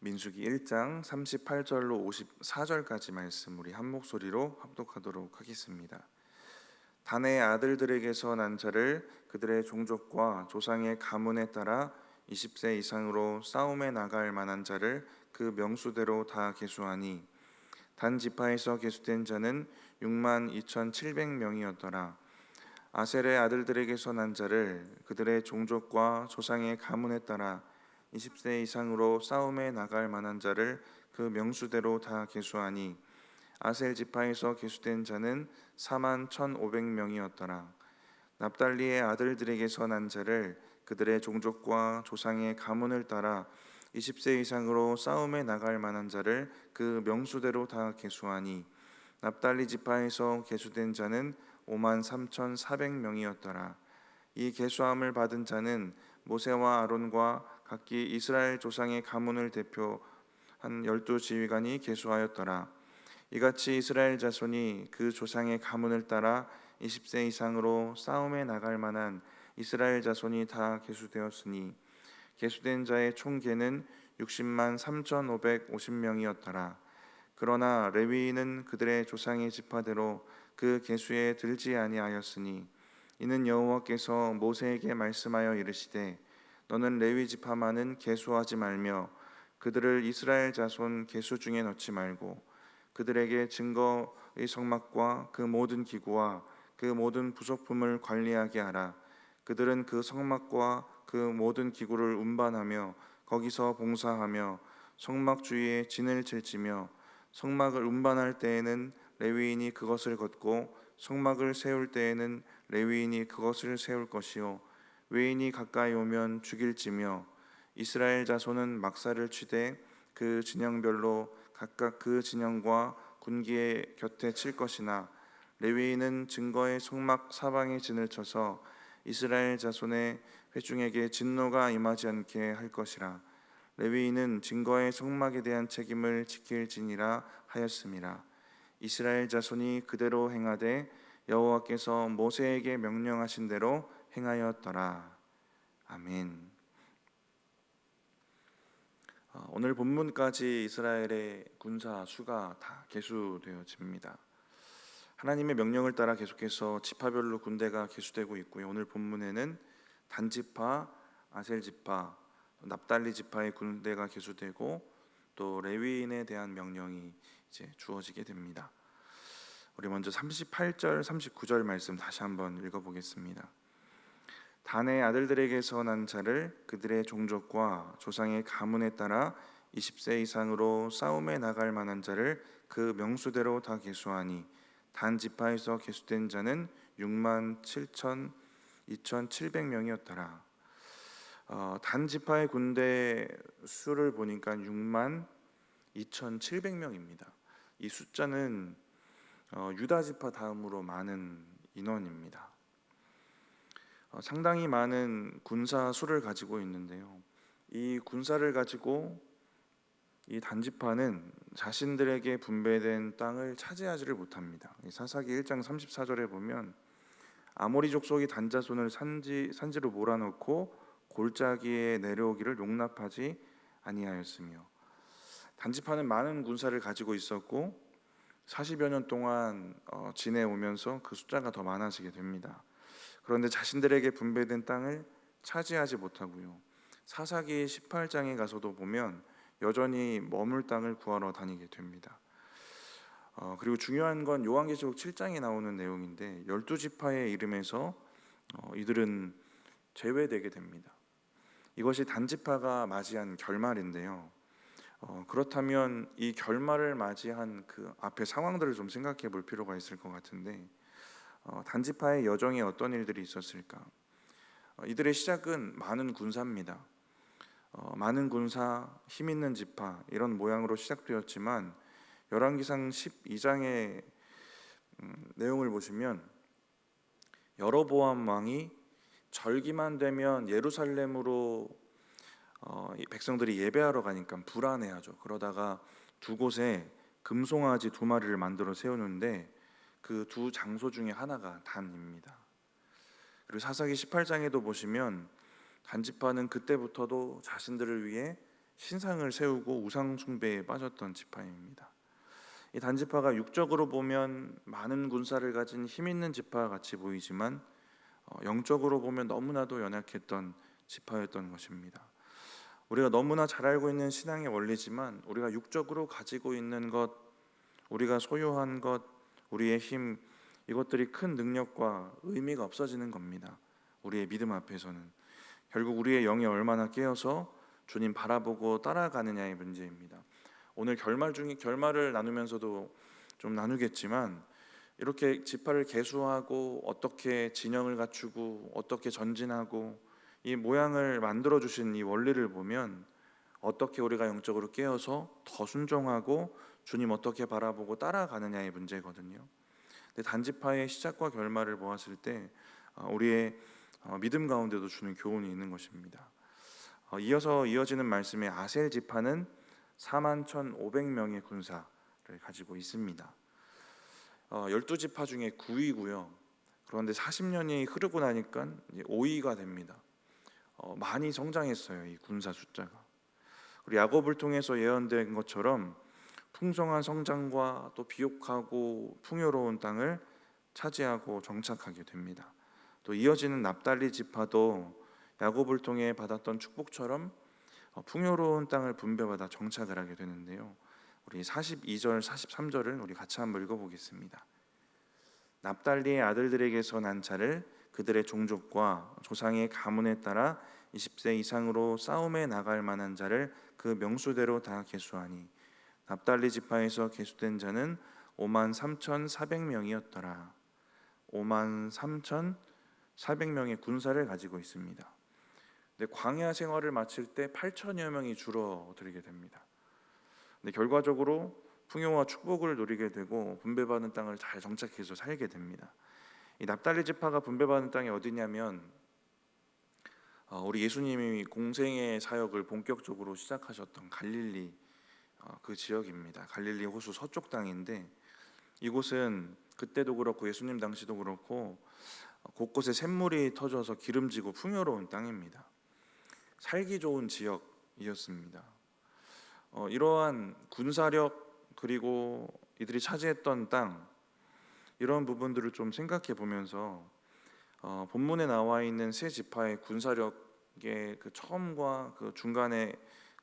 민수기 1장 38절로 54절까지 말씀 우리 한 목소리로 합독하도록 하겠습니다. 단의 아들들에게서 난 자를 그들의 종족과 조상의 가문에 따라 20세 이상으로 싸움에 나갈 만한 자를 그 명수대로 다 계수하니 단 지파에서 계수된 자는 6만 2,700명이었더라. 아셀의 아들들에게서 난 자를 그들의 종족과 조상의 가문에 따라 20세 이상으로 싸움에 나갈 만한 자를 그 명수대로 다 계수하니 아셀 지파에서 계수된 자는 4만 1,500명이었더라. 납달리의 아들들에게서 난 자를 그들의 종족과 조상의 가문을 따라 20세 이상으로 싸움에 나갈 만한 자를 그 명수대로 다 계수하니 납달리 지파에서 계수된 자는 5만 3,400명이었더라. 이 계수함을 받은 자는 모세와 아론과 각기 이스라엘 조상의 가문을 대표한 12지휘관이 계수하였더라. 이같이 이스라엘 자손이 그 조상의 가문을 따라 20세 이상으로 싸움에 나갈 만한 이스라엘 자손이 다 계수되었으니 계수된 자의 총계는 60만 3,550명이었더라. 그러나 레위인은 그들의 조상의 지파대로 그 계수에 들지 아니하였으니 이는 여호와께서 모세에게 말씀하여 이르시되 너는 레위 지파만은 계수하지 말며 그들을 이스라엘 자손 계수 중에 넣지 말고 그들에게 증거의 성막과 그 모든 기구와 그 모든 부속품을 관리하게 하라. 그들은 그 성막과 그 모든 기구를 운반하며 거기서 봉사하며 성막 주위에 진을 칠지며 성막을 운반할 때에는 레위인이 그것을 걷고 성막을 세울 때에는 레위인이 그것을 세울 것이요 외인이 가까이 오면 죽일지며 이스라엘 자손은 막사를 치되 그 진영별로 각각 그 진영과 군기의 곁에 칠 것이나 레위인은 증거의 성막 사방에 진을 쳐서 이스라엘 자손의 회중에게 진노가 임하지 않게 할 것이라. 레위인은 증거의 성막에 대한 책임을 지킬지니라 하였음이라. 이스라엘 자손이 그대로 행하되 여호와께서 모세에게 명령하신 대로 행하였더라. 아멘. 오늘 본문까지 이스라엘의 군사 수가 다 계수되어집니다. 하나님의 명령을 따라 계속해서 지파별로 군대가 계수되고 있고요. 오늘 본문에는 단지파, 아셀지파, 납달리 지파의 군대가 계수되고 또 레위인에 대한 명령이 이제 주어지게 됩니다. 우리 먼저 38절, 39절 말씀 다시 한번 읽어보겠습니다. 단의 아들들에게서 난 자를 그들의 종족과 조상의 가문에 따라 20세 이상으로 싸움에 나갈 만한 자를 그 명수대로 다 계수하니 단 지파에서 계수된 자는 6만 2,700명이었더라. 단 지파의 군대 수를 보니까 6만 2,700명입니다. 이 숫자는 유다 지파 다음으로 많은 인원입니다. 상당히 많은 군사 수를 가지고 있는데요. 이 군사를 가지고 이 단지파는 자신들에게 분배된 땅을 차지하지를 못합니다. 사사기 1장 34절에 보면 아모리 족속이 단자손을 산지로 몰아넣고 골짜기에 내려오기를 용납하지 아니하였으며, 단지파는 많은 군사를 가지고 있었고 40여 년 동안 지내오면서 그 숫자가 더 많아지게 됩니다. 그런데 자신들에게 분배된 땅을 차지하지 못하고요. 사사기 18장에 가서도 보면 여전히 머물 땅을 구하러 다니게 됩니다. 그리고 중요한 건 요한계시록 7장에 나오는 내용인데 12지파의 이름에서 이들은 제외되게 됩니다. 이것이 단지파가 맞이한 결말인데요. 그렇다면 이 결말을 맞이한 그 앞의 상황들을 좀 생각해 볼 필요가 있을 것 같은데, 단지파의 여정에 어떤 일들이 있었을까? 이들의 시작은 많은 군사입니다. 많은 군사, 힘 있는 지파 이런 모양으로 시작되었지만 열왕기상 12장의 내용을 보시면 여로보암 왕이 절기만 되면 예루살렘으로 백성들이 예배하러 가니까 불안해하죠. 그러다가 두 곳에 금송아지 2마리를 만들어 세우는데 그 두 장소 중에 하나가 단입니다. 그리고 사사기 18장에도 보시면 단지파는 그때부터도 자신들을 위해 신상을 세우고 우상 숭배에 빠졌던 지파입니다. 이 단지파가 육적으로 보면 많은 군사를 가진 힘 있는 지파 같이 보이지만 영적으로 보면 너무나도 연약했던 지파였던 것입니다. 우리가 너무나 잘 알고 있는 신앙의 원리지만 우리가 육적으로 가지고 있는 것, 우리가 소유한 것, 우리의 힘, 이것들이 큰 능력과 의미가 없어지는 겁니다. 우리의 믿음 앞에서는 결국 우리의 영이 얼마나 깨어서 주님 바라보고 따라가느냐의 문제입니다. 오늘 결말을 나누면서도 좀 나누겠지만 이렇게 지파를 계수하고 어떻게 진영을 갖추고 어떻게 전진하고 이 모양을 만들어 주신 이 원리를 보면 어떻게 우리가 영적으로 깨어서 더 순종하고 주님 어떻게 바라보고 따라가느냐의 문제거든요. 근데 단지파의 시작과 결말을 보았을 때 우리의 믿음 가운데도 주는 교훈이 있는 것입니다. 이어서 이어지는 말씀에 아셀 지파는 41,500명의 군사를 가지고 있습니다. 12지파 중에 9위고요. 그런데 40년이 흐르고 나니까 이제 5위가 됩니다. 많이 성장했어요, 이 군사 숫자가. 그리고 야곱을 통해서 예언된 것처럼 풍성한 성장과 또 비옥하고 풍요로운 땅을 차지하고 정착하게 됩니다. 또 이어지는 납달리 지파도 야곱을 통해 받았던 축복처럼 풍요로운 땅을 분배받아 정착을 하게 되는데요. 우리 42절, 43절을 우리 같이 한번 읽어보겠습니다. 납달리의 아들들에게서 난 자를 그들의 종족과 조상의 가문에 따라 20세 이상으로 싸움에 나갈 만한 자를 그 명수대로 다 계수하니 납달리 지파에서 계수된 자는 53,400명이었더라. 53,400명의 군사를 가지고 있습니다. 근데 광야 생활을 마칠 때 8천여 명이 줄어들게 됩니다. 근데 결과적으로 풍요와 축복을 누리게 되고 분배받은 땅을 잘 정착해서 살게 됩니다. 이 납달리 지파가 분배받은 땅이 어디냐면 우리 예수님이 공생의 사역을 본격적으로 시작하셨던 갈릴리 그 지역입니다. 갈릴리 호수 서쪽 땅인데 이곳은 그때도 그렇고 예수님 당시도 그렇고 곳곳에 샘물이 터져서 기름지고 풍요로운 땅입니다. 살기 좋은 지역이었습니다. 이러한 군사력 그리고 이들이 차지했던 땅 이런 부분들을 좀 생각해 보면서 본문에 나와 있는 세 지파의 군사력의 그 처음과 그 중간에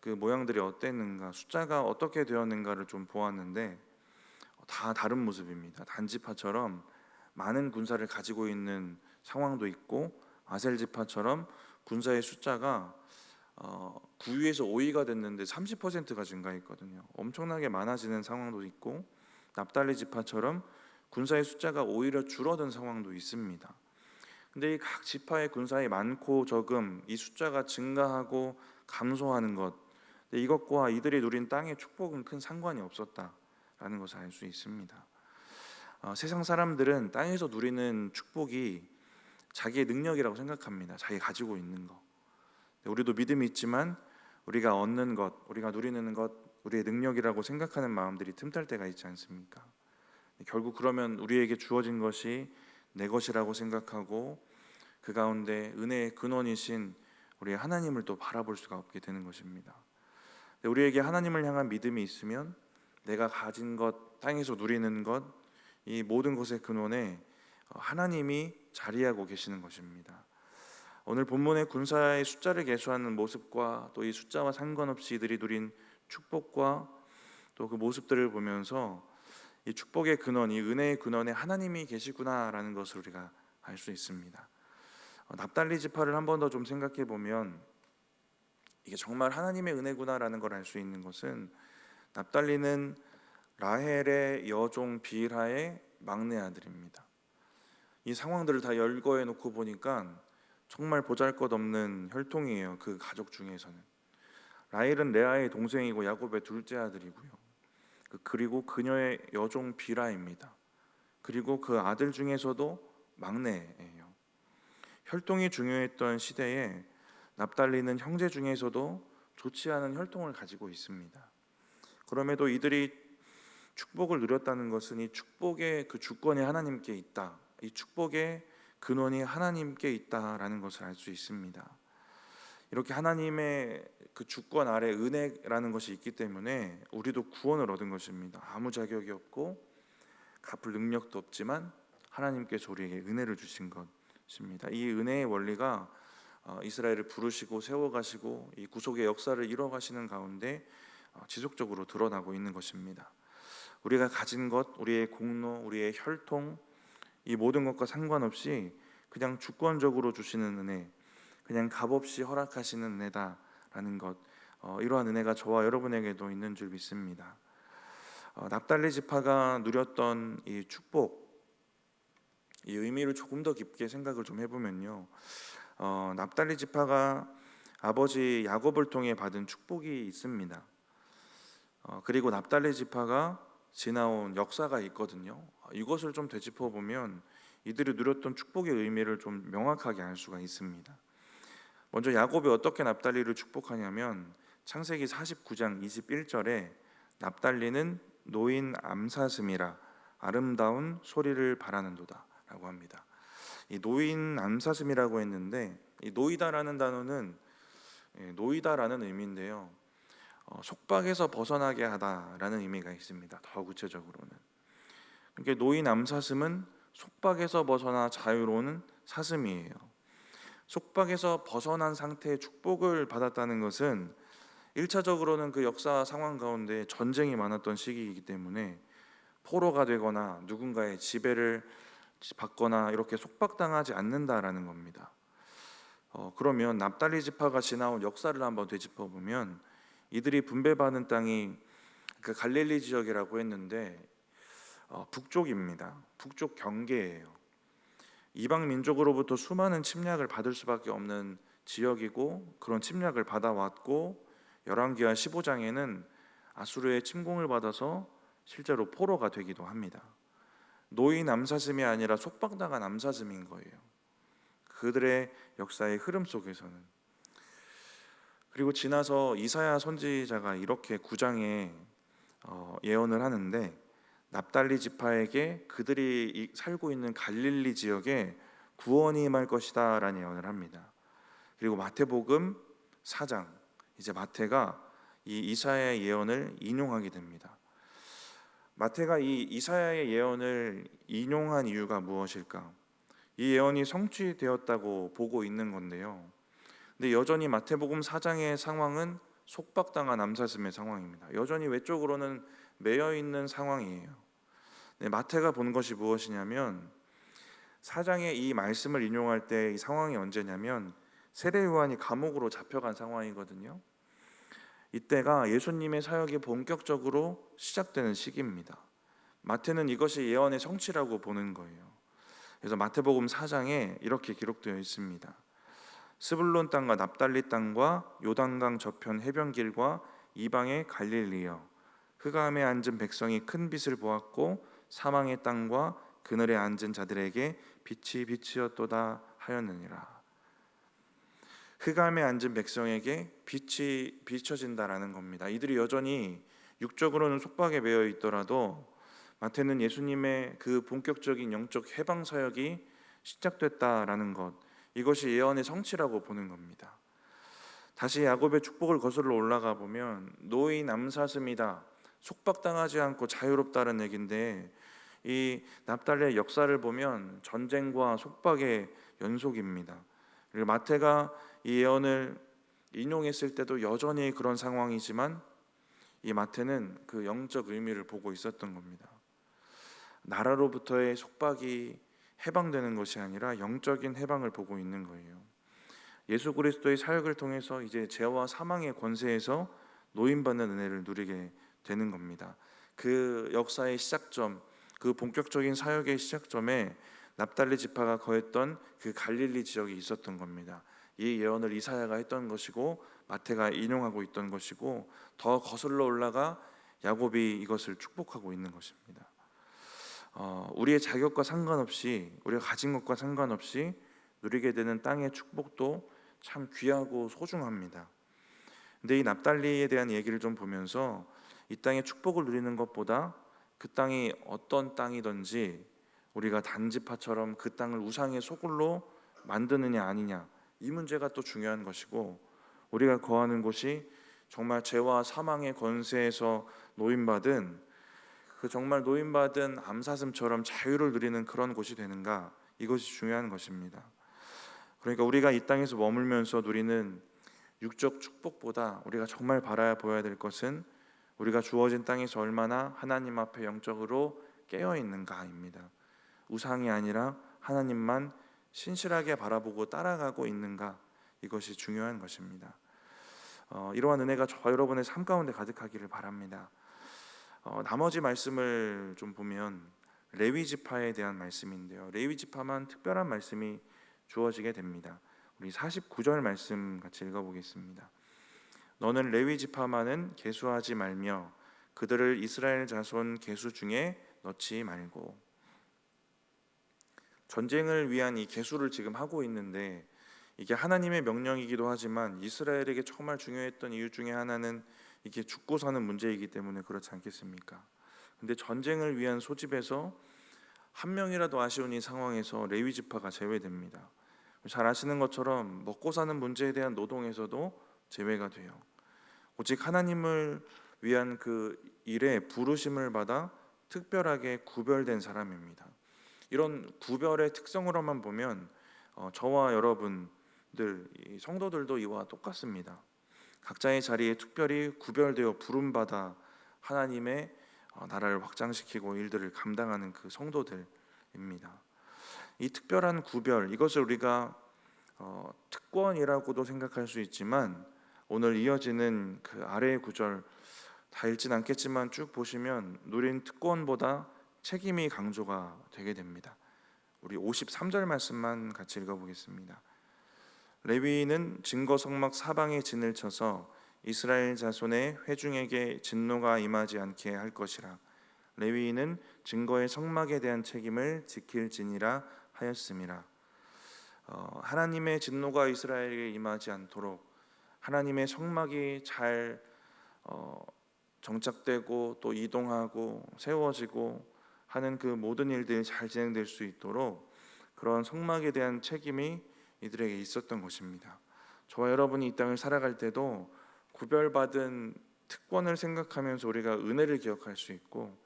그 모양들이 어땠는가, 숫자가 어떻게 되었는가를 좀 보았는데 다 다른 모습입니다. 단지파처럼 많은 군사를 가지고 있는 상황도 있고 아셀 지파처럼 군사의 숫자가 9위에서 5위가 됐는데 30%가 증가했거든요. 엄청나게 많아지는 상황도 있고 납달리 지파처럼 군사의 숫자가 오히려 줄어든 상황도 있습니다. 근데 이 각 지파의 군사의 많고 적음, 이 숫자가 증가하고 감소하는 것, 이것과 이들이 누린 땅의 축복은 큰 상관이 없었다라는 것을 알 수 있습니다. 세상 사람들은 땅에서 누리는 축복이 자기의 능력이라고 생각합니다. 자기 가지고 있는 거. 우리도 믿음이 있지만 우리가 얻는 것, 우리가 누리는 것, 우리의 능력이라고 생각하는 마음들이 틈탈 때가 있지 않습니까? 결국 그러면 우리에게 주어진 것이 내 것이라고 생각하고 그 가운데 은혜의 근원이신 우리 하나님을 또 바라볼 수가 없게 되는 것입니다. 우리에게 하나님을 향한 믿음이 있으면 내가 가진 것, 땅에서 누리는 것, 이 모든 것의 근원에 하나님이 자리하고 계시는 것입니다. 오늘 본문의 군사의 숫자를 계수하는 모습과 또 이 숫자와 상관없이 이들이 누린 축복과 또 그 모습들을 보면서 이 축복의 근원, 이 은혜의 근원에 하나님이 계시구나라는 것을 우리가 알 수 있습니다. 납달리 지파를 한 번 더 좀 생각해 보면 이게 정말 하나님의 은혜구나라는 걸 알 수 있는 것은 납달리는 라헬의 여종 빌하의 막내 아들입니다. 이 상황들을 다 열거해 놓고 보니까 정말 보잘것없는 혈통이에요. 그 가족 중에서는 라헬은 레아의 동생이고 야곱의 둘째 아들이고요. 그리고 그녀의 여종 빌하입니다. 그리고 그 아들 중에서도 막내예요. 혈통이 중요했던 시대에 납달리는 형제 중에서도 좋지 않은 혈통을 가지고 있습니다. 그럼에도 이들이 축복을 누렸다는 것은 이 축복의 그 주권이 하나님께 있다. 이 축복의 근원이 하나님께 있다라는 것을 알 수 있습니다. 이렇게 하나님의 그 주권 아래 은혜라는 것이 있기 때문에 우리도 구원을 얻은 것입니다. 아무 자격이 없고 갚을 능력도 없지만 하나님께서 우리에게 은혜를 주신 것입니다. 이 은혜의 원리가 이스라엘을 부르시고 세워가시고 이 구속의 역사를 이뤄가시는 가운데 지속적으로 드러나고 있는 것입니다. 우리가 가진 것, 우리의 공로, 우리의 혈통, 이 모든 것과 상관없이 그냥 주권적으로 주시는 은혜, 그냥 값없이 허락하시는 은혜다라는 것, 이러한 은혜가 저와 여러분에게도 있는 줄 믿습니다. 납달리 지파가 누렸던 이 축복, 이 의미를 조금 더 깊게 생각을 좀 해보면요, 납달리 지파가 아버지 야곱을 통해 받은 축복이 있습니다. 그리고 납달리 지파가 지나온 역사가 있거든요. 이것을 좀 되짚어 보면 이들이 누렸던 축복의 의미를 좀 명확하게 알 수가 있습니다. 먼저 야곱이 어떻게 납달리를 축복하냐면 창세기 49장 21절에 납달리는 노인 암사슴이라 아름다운 소리를 바라는도다 라고 합니다. 이 노인 암사슴이라고 했는데 이 노이다라는 단어는 노이다라는 의미인데요, 속박에서 벗어나게 하다라는 의미가 있습니다. 더 구체적으로는 그러니까 노인 암사슴은 속박에서 벗어나 자유로운 사슴이에요. 속박에서 벗어난 상태의 축복을 받았다는 것은 1차적으로는 그 역사 상황 가운데 전쟁이 많았던 시기이기 때문에 포로가 되거나 누군가의 지배를 받거나 이렇게 속박당하지 않는다라는 겁니다. 그러면 납달리 지파가 지나온 역사를 한번 되짚어 보면 이들이 분배받은 땅이 그 갈릴리 지역이라고 했는데 북쪽입니다. 북쪽 경계예요. 이방 민족으로부터 수많은 침략을 받을 수밖에 없는 지역이고 그런 침략을 받아왔고 열왕기하 15장에는 아수르의 침공을 받아서 실제로 포로가 되기도 합니다. 노인 암사슴이 아니라 속박당한 암사슴인 거예요. 그들의 역사의 흐름 속에서는. 그리고 지나서 이사야 선지자가 이렇게 9장에 예언을 하는데 납달리 지파에게 그들이 살고 있는 갈릴리 지역에 구원이 임할 것이다 라는 예언을 합니다. 그리고 마태복음 4장, 이제 마태가 이 이사야의 예언을 인용하게 됩니다. 마태가 이 이사야의 예언을 인용한 이유가 무엇일까? 이 예언이 성취되었다고 보고 있는 건데요, 근데 여전히 마태복음 4장의 상황은 속박당한 암사슴의 상황입니다. 여전히 외적으로는 매여 있는 상황이에요. 네, 마태가 본 것이 무엇이냐면 4장의 이 말씀을 인용할 때 이 상황이 언제냐면 세례 요한이 감옥으로 잡혀간 상황이거든요. 이때가 예수님의 사역이 본격적으로 시작되는 시기입니다. 마태는 이것이 예언의 성취라고 보는 거예요. 그래서 마태복음 4장에 이렇게 기록되어 있습니다. 스불론 땅과 납달리 땅과 요단강 저편 해변길과 이방의 갈릴리여, 흑암에 앉은 백성이 큰 빛을 보았고 사망의 땅과 그늘에 앉은 자들에게 빛이 빛이었도다 하였느니라. 흑암에 앉은 백성에게 빛이 비춰진다라는 겁니다. 이들이 여전히 육적으로는 속박에 매여 있더라도 마태는 예수님의 그 본격적인 영적 해방 사역이 시작됐다라는 것, 이것이 예언의 성취라고 보는 겁니다. 다시 야곱의 축복을 거슬러 올라가 보면 노인 암사슴이다, 속박당하지 않고 자유롭다는 얘기인데 이 납달리의 역사를 보면 전쟁과 속박의 연속입니다. 그리고 마태가 이 예언을 인용했을 때도 여전히 그런 상황이지만 이 마태는 그 영적 의미를 보고 있었던 겁니다. 나라로부터의 속박이 해방되는 것이 아니라 영적인 해방을 보고 있는 거예요. 예수 그리스도의 사역을 통해서 이제 죄와 사망의 권세에서 노임받는 은혜를 누리게 되는 겁니다. 그 역사의 시작점, 그 본격적인 사역의 시작점에 납달리 지파가 거했던 그 갈릴리 지역이 있었던 겁니다. 이 예언을 이사야가 했던 것이고 마태가 인용하고 있던 것이고 더 거슬러 올라가 야곱이 이것을 축복하고 있는 것입니다. 우리의 자격과 상관없이, 우리가 가진 것과 상관없이 누리게 되는 땅의 축복도 참 귀하고 소중합니다. 근데 이 납달리에 대한 얘기를 좀 보면서 이 땅의 축복을 누리는 것보다 그 땅이 어떤 땅이든지 우리가 단지파처럼 그 땅을 우상의 소굴로 만드느냐 아니냐, 이 문제가 또 중요한 것이고, 우리가 거하는 곳이 정말 죄와 사망의 권세에서 노임받은 정말 노임받은 암사슴처럼 자유를 누리는 그런 곳이 되는가, 이것이 중요한 것입니다. 그러니까 우리가 이 땅에서 머물면서 누리는 육적 축복보다 우리가 정말 바라보아야 될 것은 우리가 주어진 땅에서 얼마나 하나님 앞에 영적으로 깨어 있는가입니다. 우상이 아니라 하나님만 신실하게 바라보고 따라가고 있는가, 이것이 중요한 것입니다. 이러한 은혜가 저와 여러분의 삶 가운데 가득하기를 바랍니다. 나머지 말씀을 좀 보면 레위 지파에 대한 말씀인데요, 레위 지파만 특별한 말씀이 주어지게 됩니다. 우리 49절 말씀 같이 읽어보겠습니다. 너는 레위 지파만은 계수하지 말며 그들을 이스라엘 자손 계수 중에 넣지 말고. 전쟁을 위한 이 계수를 지금 하고 있는데, 이게 하나님의 명령이기도 하지만 이스라엘에게 정말 중요했던 이유 중에 하나는 이게 죽고 사는 문제이기 때문에 그렇지 않겠습니까? 근데 전쟁을 위한 소집에서 한 명이라도 아쉬운 이 상황에서 레위 지파가 제외됩니다. 잘 아시는 것처럼 먹고 사는 문제에 대한 노동에서도 제외가 돼요. 오직 하나님을 위한 그 일에 부르심을 받아 특별하게 구별된 사람입니다. 이런 구별의 특성으로만 보면 저와 여러분들, 이 성도들도 이와 똑같습니다. 각자의 자리에 특별히 구별되어 부름받아 하나님의 나라를 확장시키고 일들을 감당하는 그 성도들입니다. 이 특별한 구별, 이것을 우리가 특권이라고도 생각할 수 있지만, 오늘 이어지는 그 아래의 구절 다 읽진 않겠지만 쭉 보시면 누린 특권보다 책임이 강조가 되게 됩니다. 우리 53절 말씀만 같이 읽어보겠습니다. 레위인은 증거 성막 사방에 진을 쳐서 이스라엘 자손의 회중에게 진노가 임하지 않게 할 것이라. 레위인은 증거의 성막에 대한 책임을 지킬지니라 하였음이라. 하나님의 진노가 이스라엘에게 임하지 않도록 하나님의 성막이 잘 정착되고 또 이동하고 세워지고 하는 그 모든 일들이 잘 진행될 수 있도록 그런 성막에 대한 책임이 이들에게 있었던 것입니다. 저와 여러분이 이 땅을 살아갈 때도 구별받은 특권을 생각하면서 우리가 은혜를 기억할 수 있고,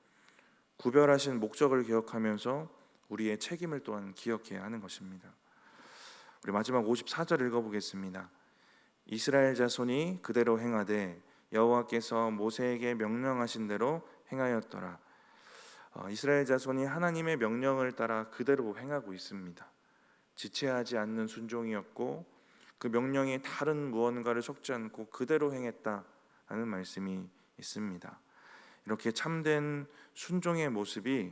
구별하신 목적을 기억하면서 우리의 책임을 또한 기억해야 하는 것입니다. 우리 마지막 54절 읽어보겠습니다. 이스라엘 자손이 그대로 행하되 여호와께서 모세에게 명령하신 대로 행하였더라. 이스라엘 자손이 하나님의 명령을 따라 그대로 행하고 있습니다. 지체하지 않는 순종이었고 그 명령에 다른 무언가를 섞지 않고 그대로 행했다라는 말씀이 있습니다. 이렇게 참된 순종의 모습이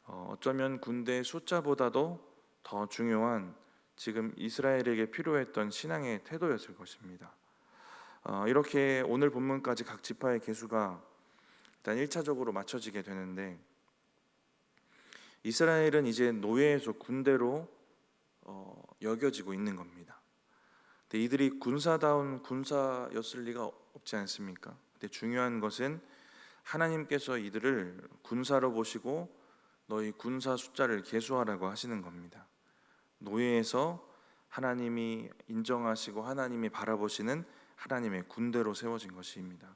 어쩌면 군대 숫자보다도 더 중요한 지금 이스라엘에게 필요했던 신앙의 태도였을 것입니다. 이렇게 오늘 본문까지 각 지파의 계수가 일단 1차적으로 맞춰지게 되는데, 이스라엘은 이제 노예에서 군대로 여겨지고 있는 겁니다. 근데 이들이 군사다운 군사였을 리가 없지 않습니까? 근데 중요한 것은 하나님께서 이들을 군사로 보시고 너희 군사 숫자를 계수하라고 하시는 겁니다. 노예에서 하나님이 인정하시고 하나님이 바라보시는 하나님의 군대로 세워진 것입니다.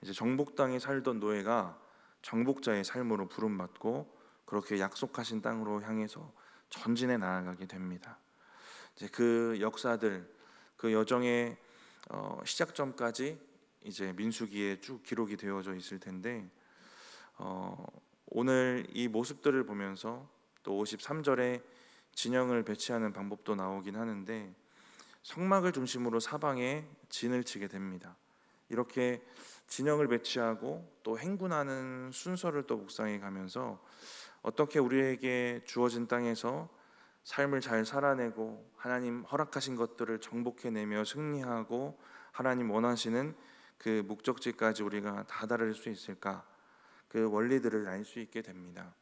이제 정복 땅에 살던 노예가 정복자의 삶으로 부름받고 그렇게 약속하신 땅으로 향해서 전진해 나아가게 됩니다. 이제 그 역사들, 그 여정의 시작점까지 이제 민수기에 쭉 기록이 되어져 있을 텐데, 오늘 이 모습들을 보면서 또 53절에 진영을 배치하는 방법도 나오긴 하는데, 성막을 중심으로 사방에 진을 치게 됩니다. 이렇게 진영을 배치하고 또 행군하는 순서를 또 묵상해 가면서 어떻게 우리에게 주어진 땅에서 삶을 잘 살아내고 하나님 허락하신 것들을 정복해내며 승리하고 하나님 원하시는 그 목적지까지 우리가 다다를 수 있을까, 그 원리들을 알 수 있게 됩니다.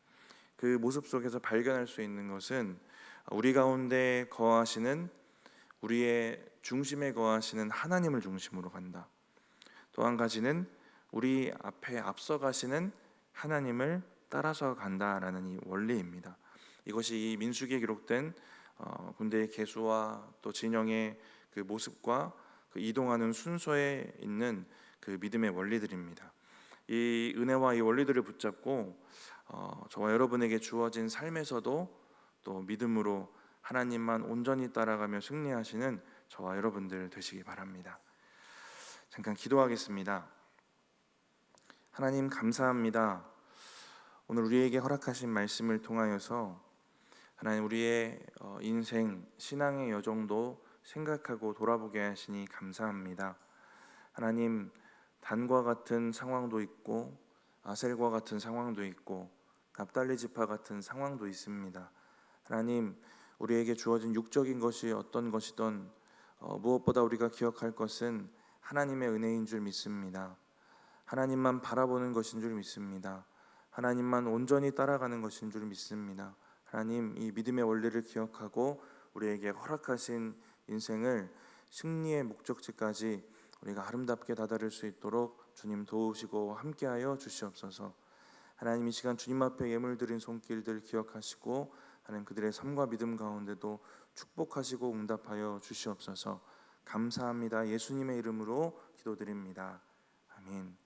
그 모습 속에서 발견할 수 있는 것은 우리 가운데 거하시는, 우리의 중심에 거하시는 하나님을 중심으로 간다. 또 한 가지는 우리 앞에 앞서가시는 하나님을 따라서 간다라는 이 원리입니다. 이것이 이 민수기에 기록된 군대의 계수와 또 진영의 그 모습과 그 이동하는 순서에 있는 그 믿음의 원리들입니다. 이 은혜와 이 원리들을 붙잡고 저와 여러분에게 주어진 삶에서도 또 믿음으로 하나님만 온전히 따라가며 승리하시는 저와 여러분들 되시기 바랍니다. 잠깐 기도하겠습니다. 하나님 감사합니다. 오늘 우리에게 허락하신 말씀을 통하여서 하나님 우리의 인생, 신앙의 여정도 생각하고 돌아보게 하시니 감사합니다. 하나님 단과 같은 상황도 있고 아셀과 같은 상황도 있고 납달리 지파 같은 상황도 있습니다. 하나님 우리에게 주어진 육적인 것이 어떤 것이든 무엇보다 우리가 기억할 것은 하나님의 은혜인 줄 믿습니다. 하나님만 바라보는 것인 줄 믿습니다. 하나님만 온전히 따라가는 것인 줄 믿습니다. 하나님 이 믿음의 원리를 기억하고 우리에게 허락하신 인생을 승리의 목적지까지 우리가 아름답게 다다를 수 있도록 주님 도우시고 함께하여 주시옵소서. 하나님 이 시간 주님 앞에 예물 드린 손길들 기억하시고 하나님 그들의 삶과 믿음 가운데도 축복하시고 응답하여 주시옵소서. 감사합니다. 예수님의 이름으로 기도드립니다. 아멘.